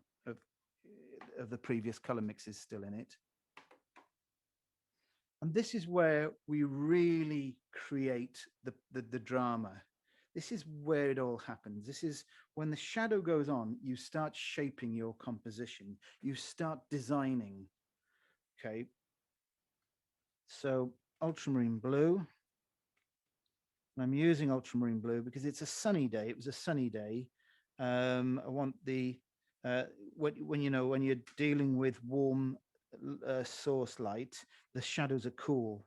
the previous color mixes still in it. And this is where we really create the drama. This is where it all happens. This is when the shadow goes on, you start shaping your composition. You start designing. Okay. So ultramarine blue. And I'm using ultramarine blue because it's a sunny day. It was a sunny day. I want the when you know when you're dealing with warm source light, the shadows are cool.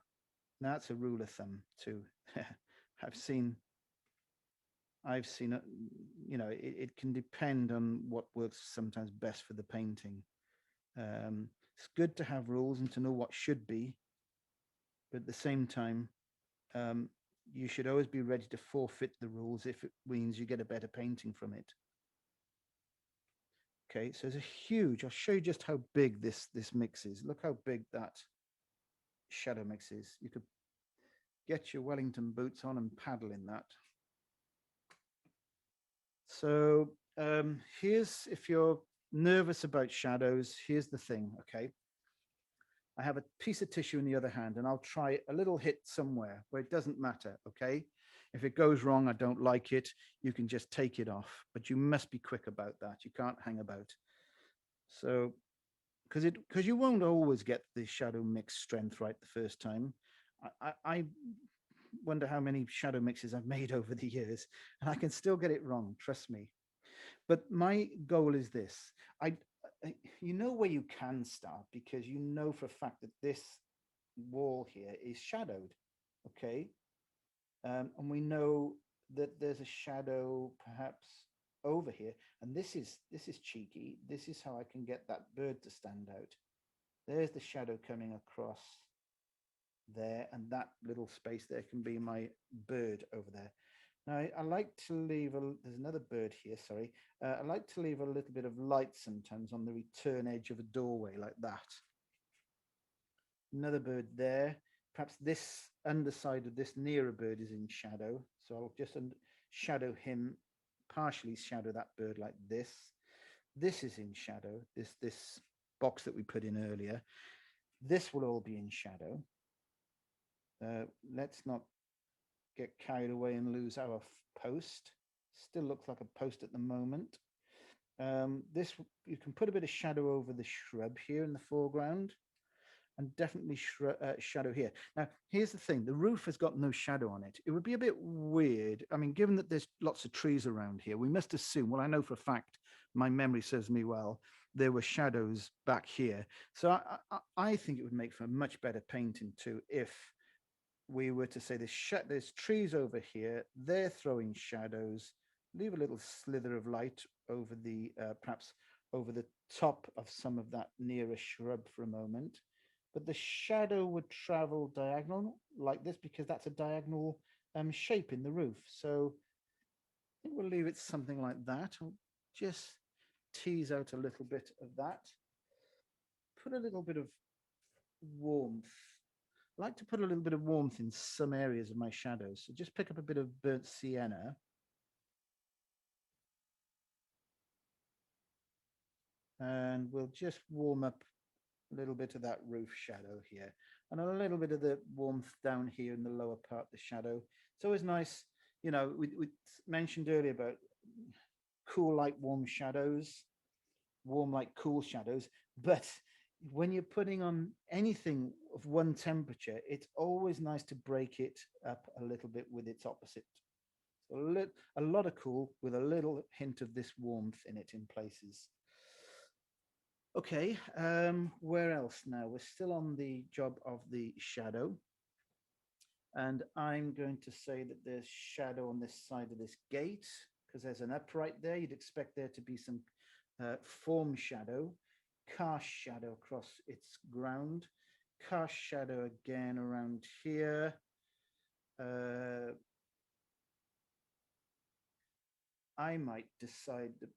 Now, that's a rule of thumb too. I've seen it. You know, it can depend on what works sometimes best for the painting. It's good to have rules and to know what should be, but at the same time, um, you should always be ready to forfeit the rules if it means you get a better painting from it. Okay, so there's a huge. I'll show you just how big this mix is. Look how big that shadow mix is. You could get your Wellington boots on and paddle in that. So here's, if you're nervous about shadows, here's the thing, okay? I have a piece of tissue in the other hand, and I'll try a little hit somewhere where it doesn't matter, okay? If it goes wrong, I don't like it, you can just take it off, but you must be quick about that. You can't hang about. So, because you won't always get the shadow mix strength right the first time. I wonder how many shadow mixes I've made over the years, and I can still get it wrong, trust me. But my goal is this. You know where you can start because you know for a fact that this wall here is shadowed, okay? And we know that there's a shadow perhaps over here, and this is cheeky. This is how I can get that bird to stand out. There's the shadow coming across there, and that little space there can be my bird over there. Now, I like to leave there's another bird here, sorry. I like to leave a little bit of light sometimes on the return edge of a doorway like that. Another bird there. Perhaps this underside of this nearer bird is in shadow. So I'll just shadow him, partially shadow that bird like this. This is in shadow, this box that we put in earlier. This will all be in shadow. Let's not get carried away and lose our post. Still looks like a post at the moment. This, you can put a bit of shadow over the shrub here in the foreground, and definitely shadow here. Now, here's the thing. The roof has got no shadow on it. It would be a bit weird. I mean, given that there's lots of trees around here, we must assume, well, I know for a fact, my memory serves me well, there were shadows back here. So I think it would make for a much better painting too if we were to say there's trees over here, they're throwing shadows, leave a little slither of light over the, perhaps over the top of some of that nearer shrub for a moment. But the shadow would travel diagonal like this because that's a diagonal shape in the roof. So I think we'll leave it something like that. I'll just tease out a little bit of that. Put a little bit of warmth. I like to put a little bit of warmth in some areas of my shadows. So just pick up a bit of burnt sienna. And we'll just warm up a little bit of that roof shadow here. And a little bit of the warmth down here in the lower part of the shadow. It's always nice, you know, we mentioned earlier about cool light, warm shadows, warm light, cool shadows. But when you're putting on anything of one temperature, it's always nice to break it up a little bit with its opposite. So a lot of cool with a little hint of this warmth in it in places. Okay, where else now? We're still on the job of the shadow. And I'm going to say that there's shadow on this side of this gate because there's an upright there. You'd expect there to be some form shadow, cast shadow across its ground, cast shadow again around here. I might decide that,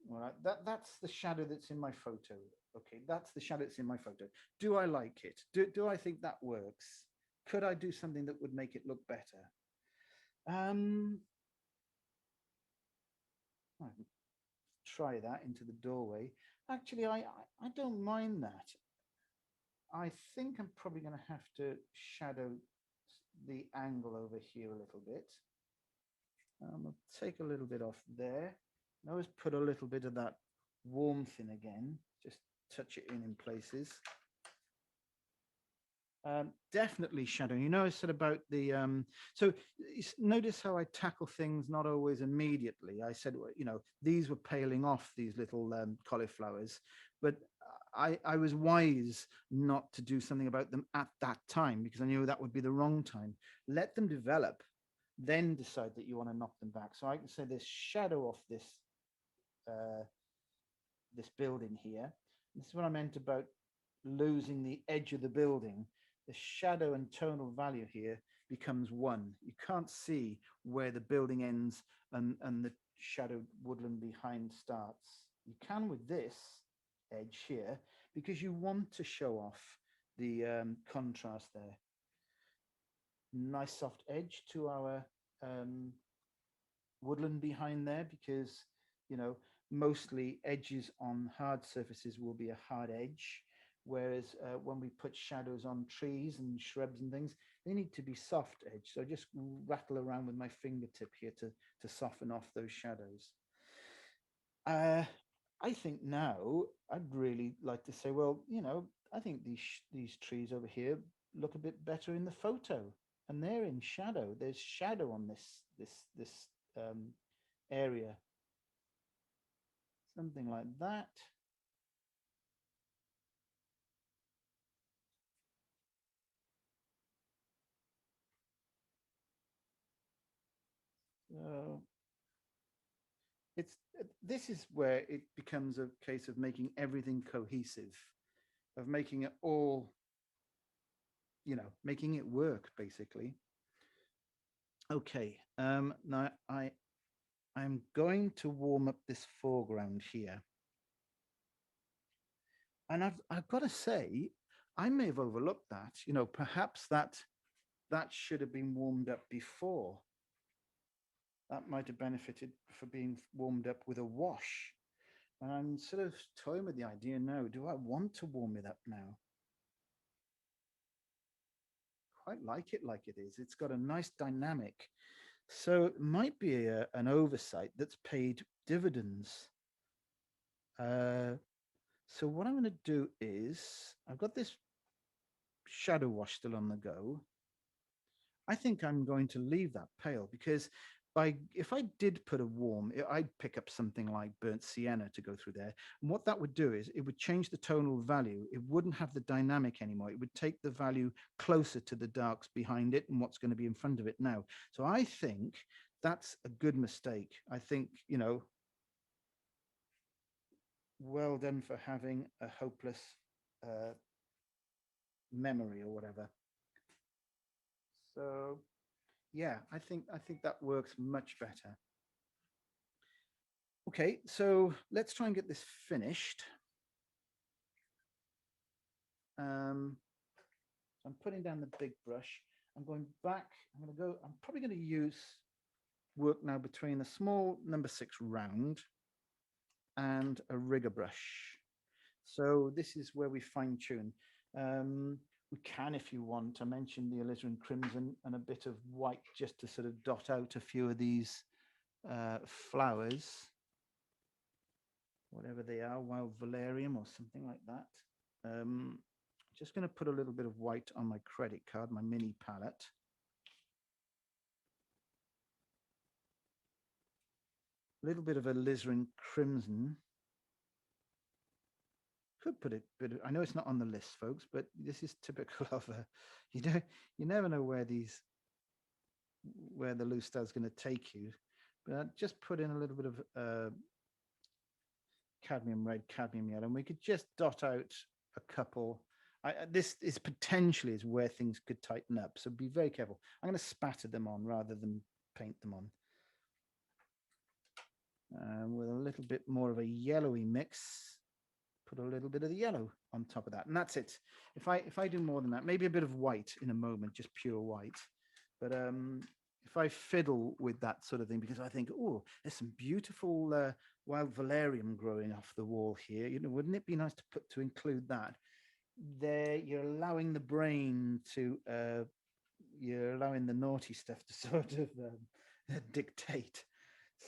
well, that's the shadow that's in my photo. Okay, that's the shadow that's in my photo. Do I like it? Do I think that works? Could I do something that would make it look better? Try that into the doorway. Actually, I don't mind that. I think I'm probably going to have to shadow the angle over here a little bit. I'll take a little bit off there. I always put a little bit of that warmth in again. Just touch it in places. Definitely shadow. You know, I said about the so notice how I tackle things not always immediately. I said, well, you know, these were paling off, these little cauliflowers, but I was wise not to do something about them at that time because I knew that would be the wrong time. Let them develop, then decide that you want to knock them back. So I can say this shadow off uh, this building here. This is what I meant about losing the edge of the building. The shadow and tonal value here becomes one. You can't see where the building ends and the shadowed woodland behind starts. You can with this edge here because you want to show off the contrast there. Nice soft edge to our um, woodland behind there because, you know, mostly edges on hard surfaces will be a hard edge, whereas when we put shadows on trees and shrubs and things, they need to be soft edge. So I just rattle around with my fingertip here to soften off those shadows. uh, I think now I'd really like to say, well, you know, I think these trees over here look a bit better in the photo, and they're in shadow. There's shadow on this um, area, something like that. So it's this is where it becomes a case of making everything cohesive, of making it all, you know, making it work basically. Okay, now I'm going to warm up this foreground here. And I've got to say, I may have overlooked that. You know, perhaps that should have been warmed up before. That might have benefited for being warmed up with a wash. And I'm sort of toying with the idea now. Do I want to warm it up now? Quite like it is. It's got a nice dynamic. So it might be an oversight that's paid dividends. Uh, so what I'm going to do is I've got this shadow wash still on the go. I think I'm going to leave that pale because by if I did put a warm, I'd pick up something like burnt sienna to go through there. And what that would do is it would change the tonal value. It wouldn't have the dynamic anymore. It would take the value closer to the darks behind it and what's going to be in front of it now. So I think that's a good mistake. I think, you know, well done for having a hopeless uh, memory or whatever. So yeah, I think that works much better. Okay, so let's try and get this finished. So I'm putting down the big brush. I'm going back. I'm probably going to use work now between a small number 6 round and a rigger brush. So this is where we fine tune. We can, if you want, I mentioned the alizarin crimson and a bit of white just to sort of dot out a few of these flowers, whatever they are, wild valerium or something like that. Um, just going to put a little bit of white on my credit card, my mini palette. A little bit of alizarin crimson. Could put it, but I know it's not on the list, folks. But this is typical of a, you know, you never know where the loose star's going to take you. But I'd just put in a little bit of cadmium red, cadmium yellow, and we could just dot out a couple. This is potentially is where things could tighten up, so be very careful. I'm going to spatter them on rather than paint them on. With a little bit more of a yellowy mix, put a little bit of the yellow on top of that, and that's it. If I do more than that, maybe a bit of white in a moment, just pure white. But if I fiddle with that sort of thing, because I think, oh, there's some beautiful wild valerium growing off the wall here. You know, wouldn't it be nice to include that? There, you're allowing the brain to, you're allowing the naughty stuff to sort of dictate.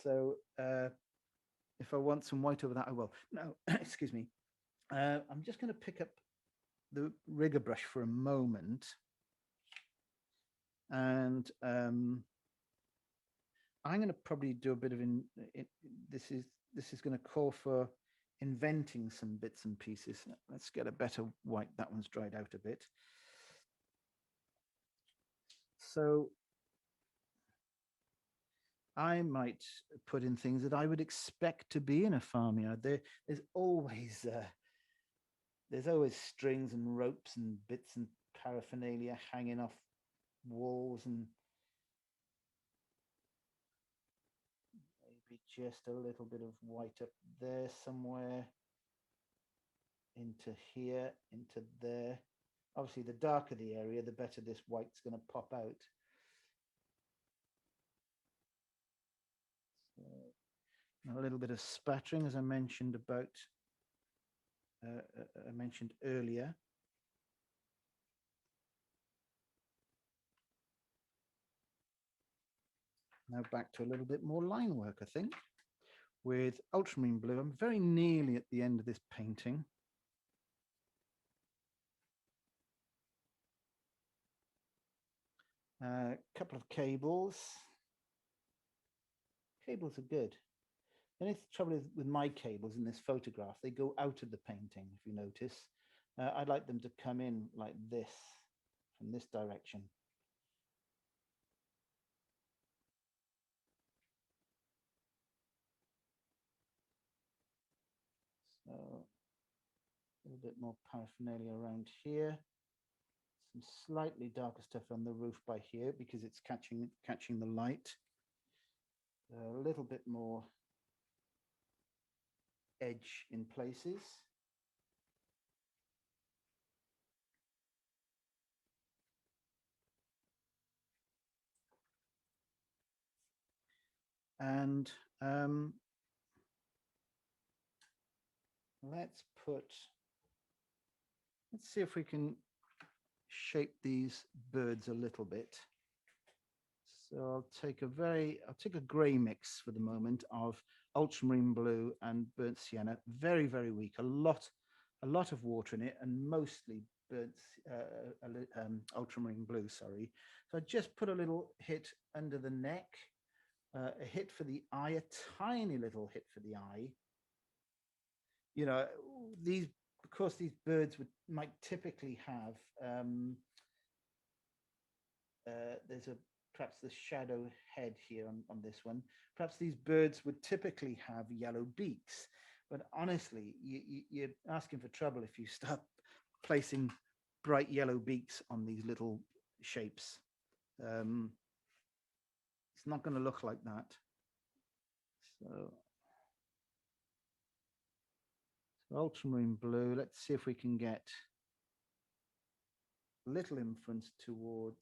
So if I want some white over that, I will. No, excuse me. I'm just going to pick up the rigger brush for a moment, and I'm going to probably do a bit of this is going to call for inventing some bits and pieces. Let's get a better white. That one's dried out a bit. So I might put in things that I would expect to be in a farmyard. There's always strings and ropes and bits and paraphernalia hanging off walls, and maybe just a little bit of white up there somewhere, into here, into there. Obviously, the darker the area, the better this white's going to pop out. So, a little bit of spattering, as I mentioned earlier. Now back to a little bit more line work, I think, with Ultramarine Blue. I'm very nearly at the end of this painting. A couple of cables. Cables are good. The only trouble is with my cables in this photograph, they go out of the painting, if you notice. I'd like them to come in like this, from this direction. So a little bit more paraphernalia around here. Some slightly darker stuff on the roof by here because it's catching the light. A little bit more edge in places. And let's see if we can shape these birds a little bit. So I'll take a gray mix for the moment of ultramarine blue and burnt sienna. Very, very weak. A lot of water in it, and mostly burnt ultramarine blue. Sorry. So I just put a little hit under the neck, a hit for the eye, a tiny little hit for the eye. You know, these birds might typically have there's perhaps the shadow head here on this one. Perhaps these birds would typically have yellow beaks, but honestly, you're asking for trouble if you start placing bright yellow beaks on these little shapes. It's not going to look like that. So ultramarine blue, let's see if we can get a little inference towards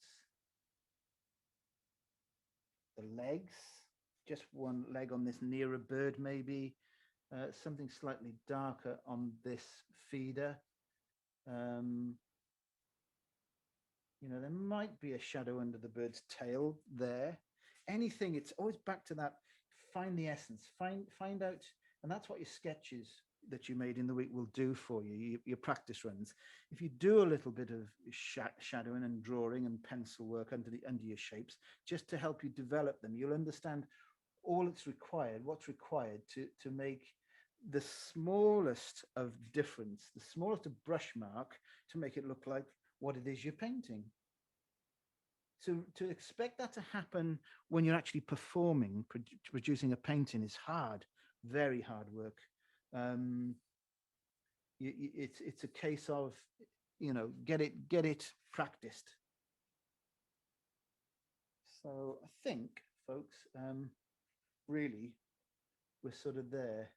the legs, just one leg on this nearer bird, maybe something slightly darker on this feeder. You know, there might be a shadow under the bird's tail there. Anything, it's always back to that, find the essence, find out, and that's what your sketches that you made in the week will do for you, your practice runs. If you do a little bit of shadowing and drawing and pencil work under your shapes, just to help you develop them, you'll understand what's required to make the smallest of difference, the smallest of brush mark, to make it look like what it is you're painting. So to expect that to happen when you're actually performing, producing a painting, is hard, very hard work. It's a case of, you know, get it practiced. So I think, folks, really, we're sort of there.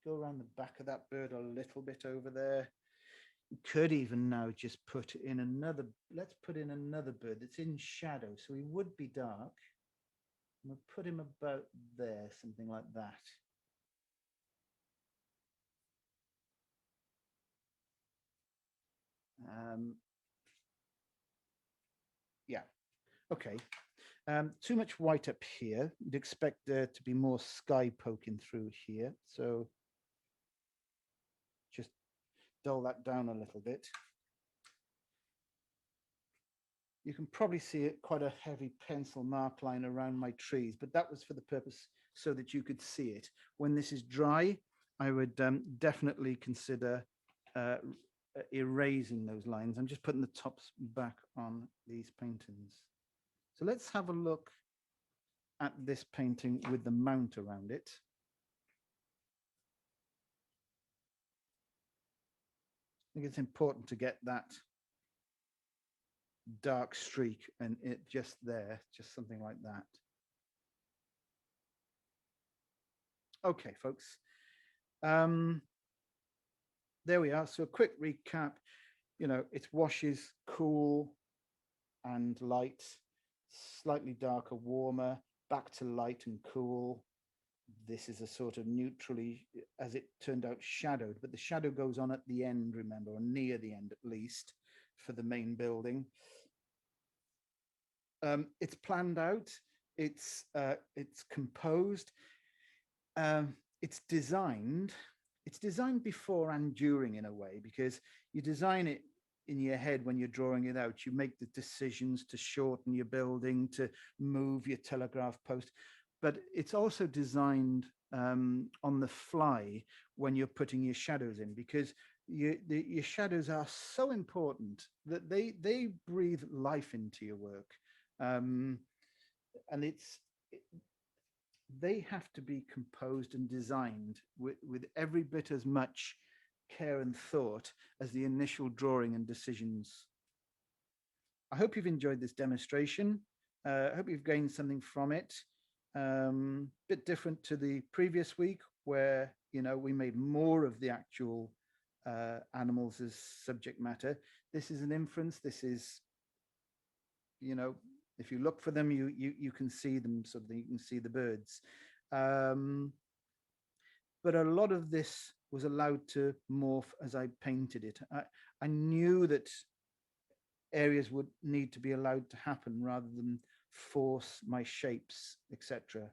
Go around the back of that bird a little bit over there. You could even now just put in another, let's put in another bird that's in shadow, so he would be dark. We'll put him about there, something like that. Yeah, okay. Too much white up here. You'd expect there to be more sky poking through here. So just dull that down a little bit. You can probably see it, quite a heavy pencil mark line around my trees, but that was for the purpose so that you could see it. When this is dry, I would definitely consider erasing those lines. I'm just putting the tops back on these paintings. So let's have a look at this painting with the mount around it. I think it's important to get that dark streak and it just there, just something like that. Okay, folks. There we are. So a quick recap. You know, it's washes, cool and light, slightly darker, warmer, back to light and cool. This is a sort of neutrally, as it turned out, shadowed, but the shadow goes on at the end, remember, or near the end at least, for the main building. It's planned out. It's composed. It's designed. It's designed before and during, in a way, because you design it in your head when you're drawing it out. You make the decisions to shorten your building, to move your telegraph post, but it's also designed on the fly when you're putting your shadows in, because your shadows are so important that they breathe life into your work. And they have to be composed and designed with every bit as much care and thought as the initial drawing and decisions. I hope you've enjoyed this demonstration. I hope you've gained something from it. Bit different to the previous week, where we made more of the actual animals as subject matter. This is an inference. This is, if you look for them, you can see them, so that you can see the birds. But a lot of this was allowed to morph as I painted it. I knew that areas would need to be allowed to happen rather than force my shapes, etc.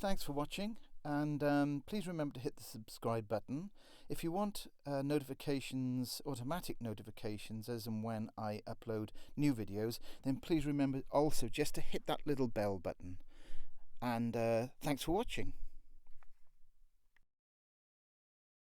Thanks for watching, and please remember to hit the subscribe button. If you want notifications, automatic notifications as and when I upload new videos, then please remember also just to hit that little bell button. And thanks for watching.